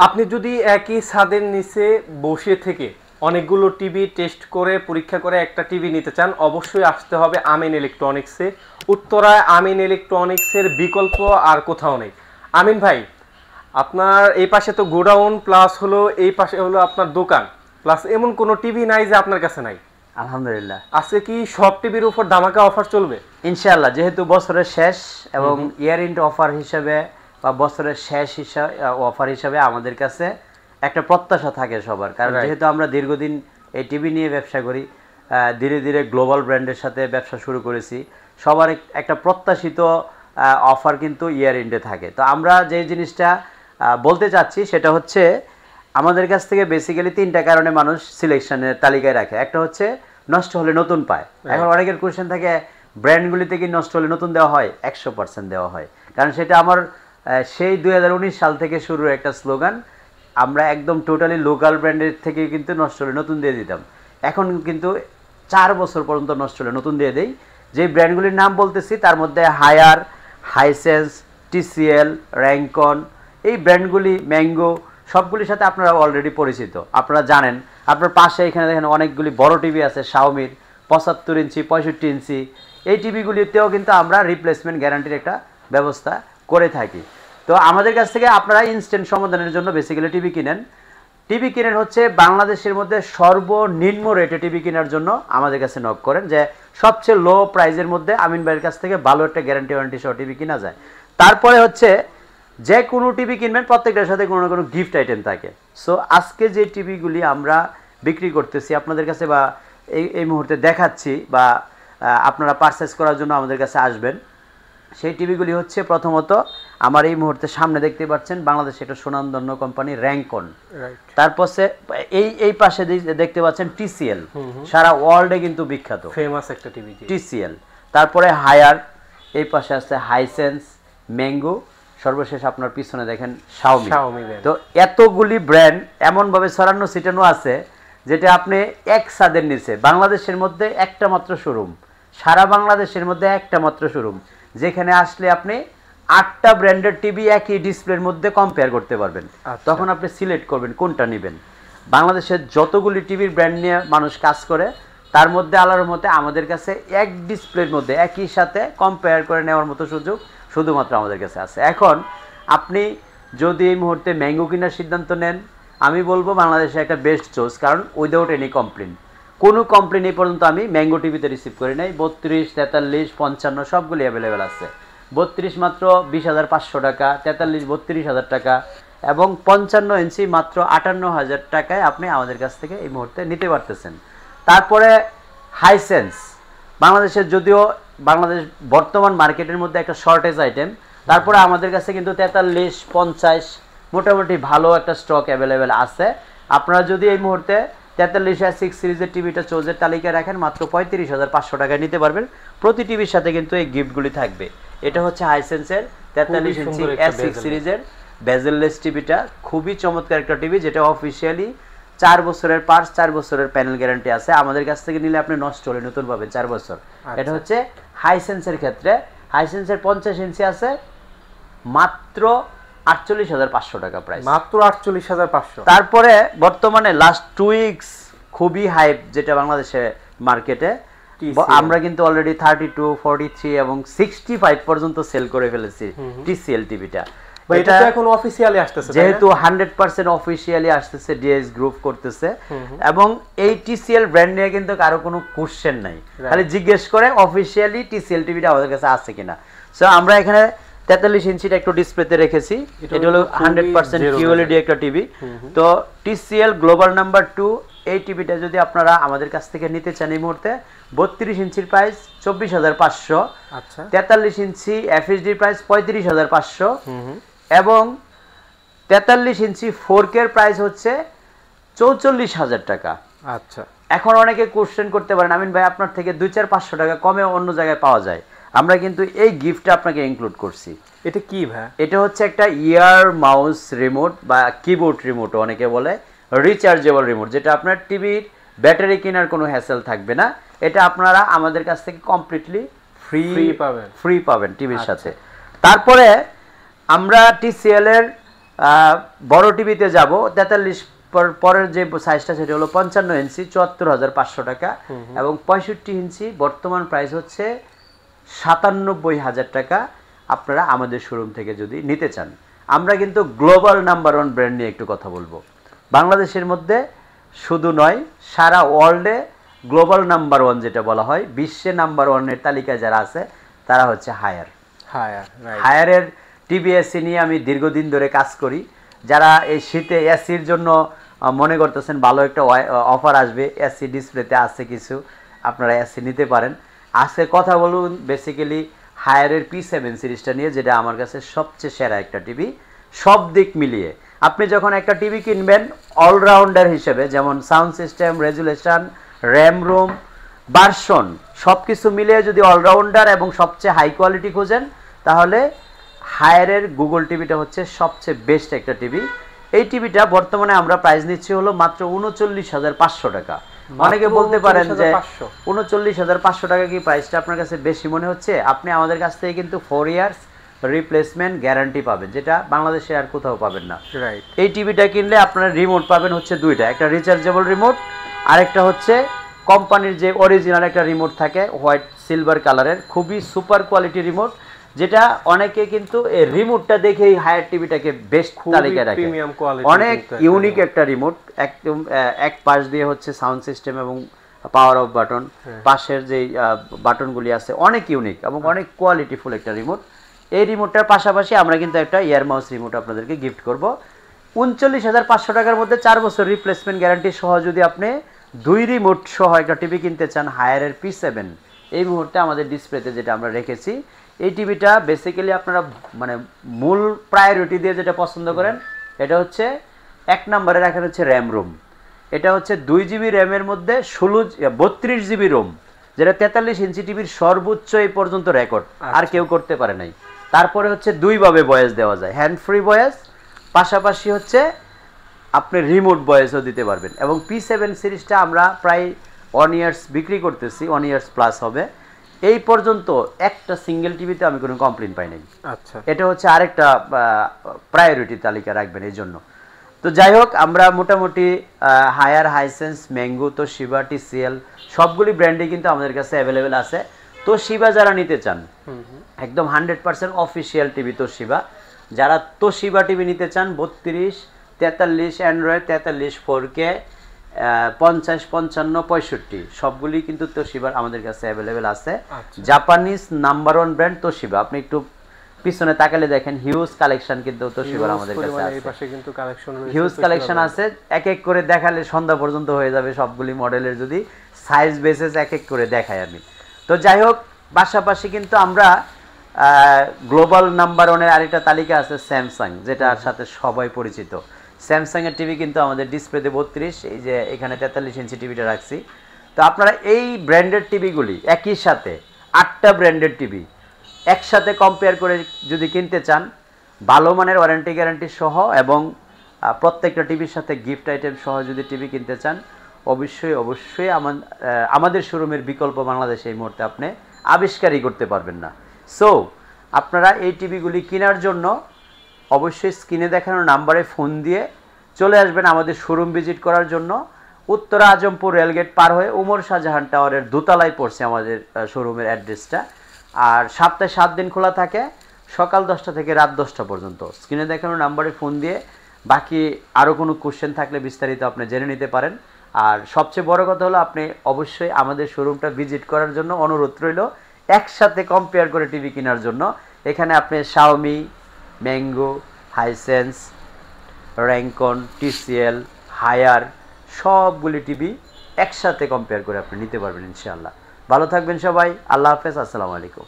আপনি যদি একই ছাদের নিচে বসে থেকে অনেকগুলো টিভি টেস্ট করে পরীক্ষা করে একটা টিভি নিতে চান, অবশ্যই আসতে হবে আমিন ইলেকট্রনিক্সে। উত্তরায় আমিন ইলেকট্রনিক্সের বিকল্প আর কোথাও নেই। আমিন ভাই, আপনার এই পাশে তো গোডাউন প্লাস হলো এই পাশে হলো আপনার দোকান, প্লাস এমন কোনো টিভি নাই যে আপনার কাছে নাই? আলহামদুলিল্লাহ। আজকে কি সব টিভির উপর ধামাকা অফার চলবে? ইনশাআল্লাহ, যেহেতু বছরের শেষ এবং ইয়ার এন্ড অফার হিসেবে বা বছরের শেষ হিসাবে অফার হিসাবে আমাদের কাছে একটা প্রত্যাশা থাকে সবার, কারণ যেহেতু আমরা দীর্ঘদিন এই টিভি নিয়ে ব্যবসা করি, ধীরে ধীরে গ্লোবাল ব্র্যান্ডের সাথে ব্যবসা শুরু করেছি, সবার একটা প্রত্যাশিত অফার কিন্তু ইয়ার এন্ডে থাকে। তো আমরা যে জিনিসটা বলতে চাচ্ছি সেটা হচ্ছে আমাদের কাছ থেকে বেসিক্যালি 3টা কারণে মানুষ সিলেকশনের তালিকায় রাখে। একটা হচ্ছে নষ্ট হলে নতুন পায়। এখন অনেকের কোশ্চেন থাকে ব্র্যান্ডগুলিতে কি নষ্ট হলে নতুন দেওয়া হয়? 100% দেওয়া হয়, কারণ সেটা আমার সেই 2019 সাল থেকে শুরু একটা স্লোগান। আমরা একদম টোটালি লোকাল ব্র্যান্ডের থেকে কিন্তু নষ্ট হলে নতুন দিয়ে দিতাম, এখন কিন্তু 4 বছর পর্যন্ত নষ্ট হলে নতুন দিয়ে দেই। যে ব্র্যান্ডগুলির নাম বলতেছি তার মধ্যে হায়ার, হাইসেন্স, টিসিএল, র্যাঙ্কন, এই ব্র্যান্ডগুলি, ম্যাঙ্গো, সবগুলির সাথে আপনারা অলরেডি পরিচিত, আপনারা জানেন। আপনার পাশে এখানে দেখেন অনেকগুলি বড় টিভি আছে শাওমির 75 ইঞ্চি, 65 ইঞ্চি। এই টিভিগুলিতেও কিন্তু আমরা রিপ্লেসমেন্ট গ্যারান্টির একটা ব্যবস্থা করে থাকি। তো আমাদের কাছ থেকে আপনারা ইনস্ট্যান্ট সমাধানের জন্য বেসিক্যালি টিভি কিনেন হচ্ছে বাংলাদেশের মধ্যে সর্বনিম্ন রেটে টিভি কেনার জন্য আমাদের কাছে নক করেন, যে সবচেয়ে লো প্রাইজের মধ্যে আমিন ভাইয়ের কাছ থেকে ভালো একটা গ্যারান্টি ওয়ারেন্টি সহ টিভি কেনা যায়। তারপরে হচ্ছে যে কোনো টিভি কিনবেন প্রত্যেকটার সাথে কোনো না কোনো গিফট আইটেম থাকে। সো আজকে যে টিভিগুলি আমরা বিক্রি করতেছি আপনাদের কাছে বা এই মুহূর্তে দেখাচ্ছি বা আপনারা পারচেস করার জন্য আমাদের কাছে আসবেন, সেই টিভিগুলি হচ্ছে প্রথমত আমার এই মুহূর্তে সামনে দেখতে পাচ্ছেন বাংলাদেশের একটা সুনামধন্য কোম্পানি র্যাঙ্কন। তারপর এই পাশে দেখতে পাচ্ছেন টিসিএল, সারা ওয়ার্ল্ডে কিন্তু বিখ্যাত ফেমাস একটা টিভি টিসিএল। তারপরে হায়ার, এই পাশে আছে হাইসেন্স, ম্যাঙ্গো, সর্বশেষ আপনার পিছনে দেখেন শাওমি। তো এতগুলি ব্র্যান্ড এমনভাবে ছড়ানো ছিটানো আছে যেটা আপনি এক ছাদের নিচে বাংলাদেশের মধ্যে একটা মাত্র শোরুম, সারা বাংলাদেশের মধ্যে একটা মাত্র শোরুম, যেখানে আসলে আপনি 8টা ব্র্যান্ডের টিভি একই ডিসপ্লের মধ্যে কম্পেয়ার করতে পারবেন। তখন আপনি সিলেক্ট করবেন কোনটা নেবেন। বাংলাদেশের যতগুলি টিভির ব্র্যান্ড নিয়ে মানুষ কাজ করে তার মধ্যে আল্লাহর মতে আমাদের কাছে এক ডিসপ্লের মধ্যে একই সাথে কম্পেয়ার করে নেওয়ার মতো সুযোগ শুধুমাত্র আমাদের কাছে আছে। এখন আপনি যদি এই মুহূর্তে ম্যাঙ্গো কেনার সিদ্ধান্ত নেন, আমি বলবো বাংলাদেশে একটা বেস্ট চয়েস, কারণ উইদাউট এনি কমপ্লেন, কোনো কমপ্লেন এই পর্যন্ত আমি ম্যাঙ্গো টিভিতে রিসিভ করি নাই। 32, 43, 55 সবগুলি অ্যাভেলেবেল আছে। 32 মাত্র 20,500 টাকা, 43 32,000 টাকা এবং 55 ইঞ্চি মাত্র 58,000 টাকায় আপনি আমাদের কাছ থেকে এই মুহূর্তে নিতে পারতেছেন। তারপরে হাইসেন্স, বাংলাদেশের যদিও বাংলাদেশ বর্তমান মার্কেটের মধ্যে একটা শর্টেজ আইটেম, তারপরে আমাদের কাছে কিন্তু 43, 50 মোটামুটি ভালো একটা স্টক অ্যাভেলেবেল আছে। আপনারা যদি এই মুহূর্তে 43/6 সিরিজের টিভিটা চোজের তালিকায় রাখেন মাত্র 35,500 টাকায় নিতে পারবেন। প্রতি টিভির সাথে কিন্তু এই গিফটগুলি থাকবে। এটা হচ্ছে হাইসেন্সের 43 ইঞ্চি S6 সিরিজের বেজেললেস টিভিটা, খুবই চমৎকার একটা টিভি, যেটা অফিসিয়ালি 4 বছরের পার্টস, 4 বছরের প্যানেল গ্যারান্টি আছে। আমাদের কাছ থেকে নিলে আপনি নষ্ট হলে নতুন পাবেন 4 বছর। এটা হচ্ছে হাইসেন্সের ক্ষেত্রে। হাইসেন্সের 50 ইঞ্চি আছে মাত্র 48,500 টাকা প্রাইস, মাত্র 48,500। তারপরে বর্তমানে লাস্ট 2 উইকস খুবই হাইপ যেটা বাংলাদেশে মার্কেটে, আমরা কিন্তু অলরেডি 32, 43 এবং 65 পর্যন্ত সেল করে ফেলেছি টিসিএল টিভিটা। এটা এখন অফিশিয়ালি আসতেছে, যেহেতু 100% অফিশিয়ালি আসতেছে, ডিএস গ্রুপ করতেছে, এবং এই টিসিএল ব্র্যান্ড নিয়ে কিন্তু কারো কোনো কোশ্চেন নাই, খালি জিজ্ঞেস করে অফিশিয়ালি টিসিএল টিভিটা আমাদের কাছে আছে কিনা। সো আমরা এখানে 43 ইঞ্চিটা একটু ডিসপ্লেতে রেখেছি, এটা হলো 100% কিউএলইডি একটা টিভি। তো টিসিএল গ্লোবাল নাম্বার 2 এই টিভিটা যদি আপনারা আমাদের কাছ থেকে নিতে চান এই মুহূর্তে 32 ইঞ্চির প্রাইস 24,500, আচ্ছা 43 ইঞ্চি এফএইচডি প্রাইস 35,500 এবং 43 ইঞ্চি 4K এর প্রাইস হচ্ছে 44,000 টাকা। আচ্ছা, এখন অনেকে কোশ্চেন করতে পারেন আমিন ভাই আপনার থেকে 2-4-500 টাকা কমে অন্য জায়গায় পাওয়া যায়, আমরা কিন্তু এই গিফটটা আপনাকে ইনক্লুড করছি। এটা কি ভাই? এটা হচ্ছে একটা ইয়ার মাউস রিমোট বা কিবোর্ড রিমোট অনেকে বলে, রিচার্জেবল রিমোট, যেটা আপনার টিভির ব্যাটারি কেনার কোনো হ্যাসেল থাকবে না। এটা আপনারা আমাদের কাছ থেকে কমপ্লিটলি ফ্রি পাবেন টিভির সাথে। তারপরে আমরা টিসিএল এর বড় টিভিতে যাব 43 পরের যে সাইজটা সেটা হলো 55 ইঞ্চি 74,500 টাকা, এবং 65 ইঞ্চি বর্তমান প্রাইস হচ্ছে 97,000 টাকা। আপনারা আমাদের শোরুম থেকে যদি নিতে চান, আমরা কিন্তু গ্লোবাল নাম্বার 1 ব্র্যান্ড নিয়ে একটু কথা বলবো। বাংলাদেশের মধ্যে শুধু নয়, সারা ওয়ার্ল্ডে গ্লোবাল নাম্বার 1 যেটা বলা হয়, বিশ্বে নাম্বার 1 এর তালিকায় যারা আছে তারা হচ্ছে হায়ার। হায়ারের টিভি এসি নিয়ে আমি দীর্ঘদিন ধরে কাজ করি। যারা এই শীতে এসির জন্য মনে করতেছেন ভালো একটা অফার আসবে, এসি ডিসপ্লেতে আছে কিছু, আপনারা এসি নিতে পারেন। আজকে কথা বলুন বেসিক্যালি হায়ারের P7 সিরিজটা নিয়ে, যেটা আমার কাছে সবচেয়ে সেরা একটা টিভি সব দিক মিলিয়ে। আপনি যখন একটা টিভি কিনবেন অলরাউন্ডার হিসেবে, যেমন sound system, resolution, RAM ROM, version সব কিছু মিলিয়ে যদি অলরাউন্ডার এবং সবচেয়ে হাই কোয়ালিটি খোঁজেন, তাহলে হায়ারের গুগল টিভিটা হচ্ছে সবচেয়ে বেস্ট একটা টিভি। এই টিভিটা বর্তমানে আমরা প্রাইস নিচ্ছি হলো মাত্র 39,500 টাকা। অনেকে বলতে পারেন যে 39,500 টাকা কি প্রাইসটা আপনার কাছে বেশি মনে হচ্ছে? আপনি আমাদের কাছ থেকে কিন্তু 4 ইয়ার্স রিপ্লেসমেন্ট গ্যারান্টি পাবেন, যেটা বাংলাদেশে আর কোথাও পাবেন না। এই টিভিটা কিনলে আপনারা রিমোট পাবেন হচ্ছে দুইটা, একটা রিচার্জেবল রিমোট, আরেকটা হচ্ছে কোম্পানির যে অরিজিনাল একটা রিমোট থাকে হোয়াইট সিলভার কালারের, খুবই সুপার কোয়ালিটি রিমোট, যেটা অনেকে কিন্তু এই রিমোটটা দেখেই হায়ার টিভিটাকে বেস্ট তালিকায় রাখে। অনেক ইউনিক একটা রিমোট, একদম এক পাশ দিয়ে হচ্ছে সাউন্ড সিস্টেম এবং পাওয়ার অফ বাটন, পাশের যে বাটনগুলি আছে অনেক ইউনিক এবং অনেক কোয়ালিটিফুল একটা রিমোট। এই রিমোটটার পাশাপাশি আমরা কিন্তু একটা ইয়ার মাউস রিমোট আপনাদেরকে গিফট করব। 39,500 টাকার মধ্যে 4 বছর রিপ্লেসমেন্ট গ্যারান্টি সহ যদি আপনি 2 রিমোট সহ একটা টিভি কিনতে চান হায়ারের P7, এই মুহূর্তে আমাদের ডিসপ্লেতে যেটা আমরা রেখেছি, এই টিভিটা বেসিক্যালি আপনারা মানে মূল প্রায়োরিটি দিয়ে যেটা পছন্দ করেন, এটা হচ্ছে 1 নম্বরে রাখেন হচ্ছে র্যাম রোম। এটা হচ্ছে 2 জিবি র্যামের মধ্যে 32 জিবি রোম, যেটা 43 ইঞ্চি টিভির সর্বোচ্চ এই পর্যন্ত রেকর্ড, আর কেউ করতে পারে নাই। তারপরে হচ্ছে 2 ভাবে ভয়েস দেওয়া যায়, হ্যান্ড ফ্রি ভয়েস, পাশাপাশি হচ্ছে আপনি রিমোট ভয়েসও দিতে পারবেন। এবং P7 সিরিজটা আমরা প্রায় 1 ইয়ার্স বিক্রি করতেছি, 1 ইয়ার্স প্লাস হবে। এই পর্যন্ত একটা সিঙ্গেল টিভিতে আমি কোনো কমপ্লেইন পাই নাই। আচ্ছা, এটা হচ্ছে আরেকটা প্রায়োরিটি তালিকা রাখবেন এই জন্য। তো যাই হোক, আমরা মোটামুটি Haier, Hisense, Mango, Toshiba, TCL সবগুলি ব্র্যান্ডে কিন্তু আমাদের কাছে অ্যাভেলেবেল আছে। তোশিবা যারা নিতে চান, একদম 100% অফিসিয়াল টিভি তোশিবা, যারা তোশিবা টিভি নিতে চান 32, 43 অ্যান্ড্রয়েড, 43 4K, 50, 55, 65 সবগুলি কিন্তু তোশিবার আমাদের কাছে অ্যাভেলেবেল আছে। Japanese number 1 brand Toshiba. আপনি একটু পিছনে তাকালে দেখেন হিউজ কালেকশন কিন্তু তোশিবার আমাদের কাছে আছে। এই পাশে কিন্তু কালেকশন রয়েছে, হিউজ কালেকশন আছে। এক এক করে দেখালে সন্ধ্যা পর্যন্ত হয়ে যাবে সবগুলি মডেলের, যদি সাইজ বেসিস এক এক করে দেখাই আমি। তো যাই হোক, পাশাপাশি কিন্তু আমরা গ্লোবাল নাম্বার 1 এর আরেকটা তালিকা আছে স্যামসাং, যেটার সাথে সবাই পরিচিত। স্যামসাং এর টিভি কিন্তু আমাদের ডিসপ্লেতে 32, এই যে এখানে 43 ইঞ্চি টিভিটা রাখছি। তো আপনারা এই ব্র্যান্ডেড টিভিগুলি একই সাথে 8টা ব্র্যান্ডেড টিভি একসাথে কম্পেয়ার করে যদি কিনতে চান, ভালো মানের ওয়ারেন্টি গ্যারান্টি সহ এবং প্রত্যেকটা টিভির সাথে গিফট আইটেম সহ যদি টিভি কিনতে চান, অবশ্যই অবশ্যই আমাদের শোরুমের বিকল্প বাংলাদেশে এই মুহূর্তে আপনি আবিষ্কারই করতে পারবেন না। সো আপনারা এই টিভিগুলি কেনার জন্য অবশ্যই স্ক্রিনে দেখানো নাম্বারে ফোন দিয়ে চলে আসবেন আমাদের শোরুম ভিজিট করার জন্য। উত্তরা আজমপুর রেলগেট পার হয়ে উমর শাহজাহান টাওয়ারের দোতলায় পড়ছে আমাদের শোরুমের অ্যাড্রেসটা। আর সপ্তাহে 7 দিন খোলা থাকে, সকাল 10টা থেকে রাত 10টা পর্যন্ত। স্ক্রিনে দেখানো নাম্বারে ফোন দিয়ে বাকি আরও কোনো কোশ্চেন থাকলে বিস্তারিত আপনি জেনে নিতে পারেন। আর সবচেয়ে বড় কথা হলো, আপনি অবশ্যই আমাদের শোরুমটা ভিজিট করার জন্য অনুরোধ রইল, একসাথে কম্পেয়ার করে টিভি কেনার জন্য। এখানে আপনি Xiaomi, Mango, Hisense, Rancon, TCL, Haier সবগুলি টিভি একসাথে কম্পেয়ার করে আপনি নিতে পারবেন ইনশাআল্লাহ। ভালো থাকবেন সবাই, আল্লাহ হাফেজ, আসসালামু আলাইকুম।